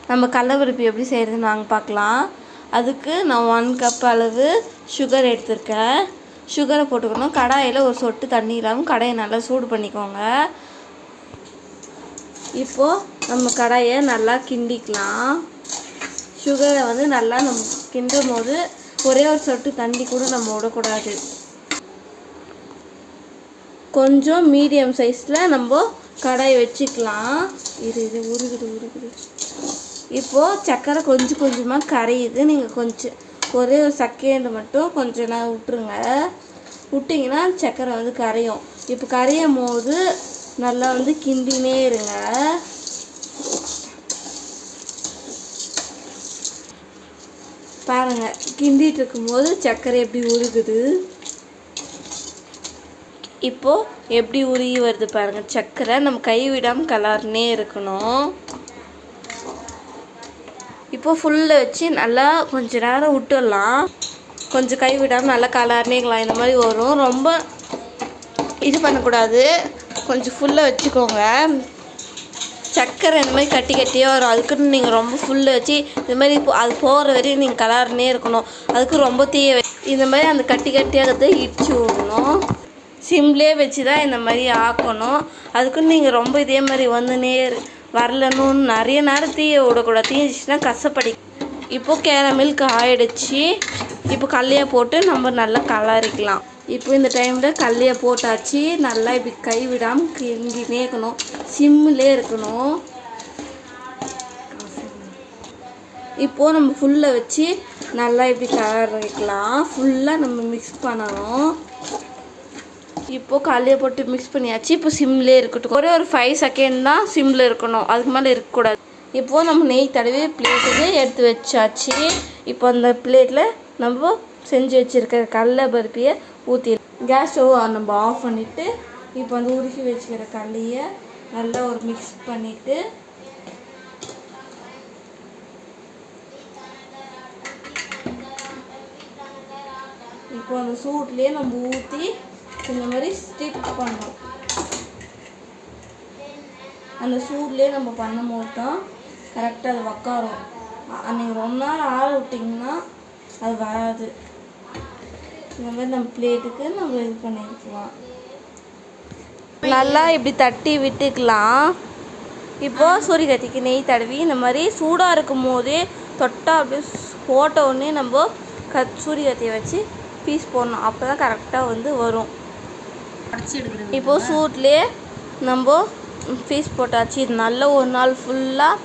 நம்ம கடலை பருப்பி எப்படி செய்கிறதுன்னு வாங்க பார்க்கலாம். அதுக்கு நான் 1 கப் அளவு சுகர் எடுத்திருக்கேன். சுகரை போட்டுக்கணும். கடாயில் ஒரு சொட்டு தண்ணி இல்லாமல் கடாயை நல்லா சூடு பண்ணிக்கோங்க. இப்போது நம்ம கடாயை நல்லா கிண்டிக்கலாம். சுகரை வந்து நல்லா நம்ம கிண்டும் போது ஒரே ஒரு சொட்டு தண்ணி கூட நம்ம விடக்கூடாது. கொஞ்சம் மீடியம் சைஸில் நம்ம கடாயை வச்சுக்கலாம். இது உருகுது. இப்போது சர்க்கரை கொஞ்சம் கொஞ்சமாக கரையுது. நீங்கள் கொஞ்சம் ஒரே ஒரு செகண்ட் மட்டும் கொஞ்சம் நேரம் விட்டுருங்க. விட்டிங்கன்னா சர்க்கரை வந்து கரையும். இப்போ கரையும் போது நல்லா வந்து கிண்டினே இருங்க. பாருங்கள், கிண்டிகிட்டு இருக்கும்போது சர்க்கரை எப்படி உருகுது. இப்போது எப்படி உருகி வருது பாருங்கள். சர்க்கரை நம்ம கை விடாமல் கலர்னே இருக்கணும். இப்போது ஃபுல்லில் வச்சு நல்லா கொஞ்சம் நேரம் விட்டுடலாம். கொஞ்சம் கை விடாமல் நல்லா கலர்னேக்கலாம். இந்த மாதிரி வரும். ரொம்ப இது பண்ணக்கூடாது. கொஞ்சம் ஃபுல்லாக வச்சுக்கோங்க. சர்க்கரை இந்த மாதிரி கட்டி கட்டியே வரும். அதுக்குன்னு நீங்கள் ரொம்ப ஃபுல்லில் வச்சு இந்த மாதிரி அது போகிற வரையும் நீங்கள் கலர்னே இருக்கணும். அதுக்கு ரொம்ப தீய இந்த மாதிரி அந்த கட்டி கட்டியாக இடிச்சு விடணும். சிம்லே வச்சு தான் இந்த மாதிரி ஆக்கணும். அதுக்குன்னு நீங்கள் ரொம்ப இதே மாதிரி வந்துனே வரலன்னு நிறைய நேரம் தீய விடக்கூடாது. தீஞ்சிச்சுன்னா கசப்படி. இப்போது கேரமில்க் ஆயிடுச்சு. இப்போ கல்லையை போட்டு நம்ம நல்லா கலரிக்கலாம். இப்போ இந்த டைமில் கல்லையை போட்டாச்சு. நல்லா இப்படி கை விடாமல் கிண்டினே இருக்கணும். சிம்மிலே இருக்கணும். இப்போது நம்ம ஃபுல்லை வச்சு நல்லா இப்படி கலரிக்கலாம். ஃபுல்லாக நம்ம மிக்ஸ் பண்ணணும். இப்போது கல்லையை போட்டு மிக்ஸ் பண்ணியாச்சு. இப்போ சிம்லே இருக்கட்டும். ஒரே ஒரு 5 செகண்ட் தான் சிம்மில் இருக்கணும். அதுக்கு மேலே இருக்கக்கூடாது. இப்போது நம்ம நெய் தடவி பிளேட்டுக்கு எடுத்து வச்சாச்சு. இப்போ அந்த பிளேட்டில் நம்ம செஞ்சு வச்சுருக்கிற கடலை பருப்பியை ஊற்றி கேஸ் ஸ்டவ் நம்ம ஆஃப் பண்ணிவிட்டு இப்போ வந்து உருக்கி வச்சுக்கிற கடலையை நல்லா ஒரு மிக்ஸ் பண்ணிவிட்டு இப்போ அந்த சூட்லேயே நம்ம ஊற்றி இந்த மாதிரி ஸ்டிக் பண்ணணும். அந்த சூட்லேயே நம்ம பண்ணும்போது தான் கரெக்டாக அது உக்காரும். நீங்கள் ரொம்ப நேரம் ஆற விட்டிங்கன்னா அது வராது. இந்த மாதிரி நம்ம பிளேட்டுக்கு நம்ம இது பண்ணிக்கலாம். நல்லா இப்படி தட்டி விட்டுக்கலாம். இப்போது சூரியகாந்திக்கு நெய் தடவி இந்த மாதிரி சூடாக இருக்கும் போதே தொட்டால் அப்படியே போட்ட உடனே நம்ம சூரியகாந்தியை வச்சு பீஸ் போடணும். அப்போ தான் கரெக்டாக வந்து வரும். இப்போது சூட்லேயே நம்ம பீஸ் போட்டாச்சு. இது நல்ல ஒரு நாள் ஃபுல்லாக